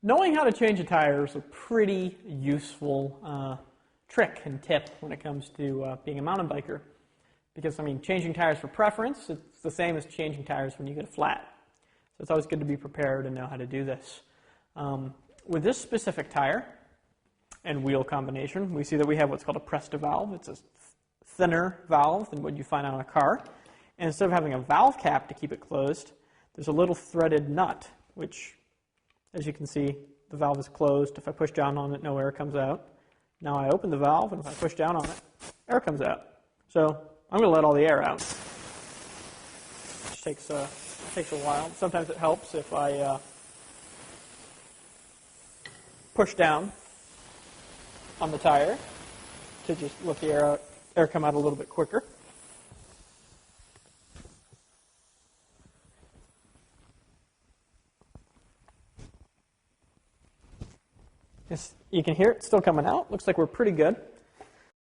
Knowing how to change a tire is a pretty useful trick and tip when it comes to being a mountain biker. Because, I mean, changing tires for preference, it's the same as changing tires when you get a flat. So it's always good to be prepared and know how to do this. With this specific tire and wheel combination, we see that we have what's called a Presta valve. It's a thinner valve than what you find on a car. And instead of having a valve cap to keep it closed, there's a little threaded nut, which, as you can see, the valve is closed. If I push down on it, no air comes out. Now I open the valve, and if I push down on it, air comes out. So I'm going to let all the air out. Which takes a while. Sometimes it helps if I push down on the tire to just let the air come out a little bit quicker. You can hear it still coming out. Looks like we're pretty good.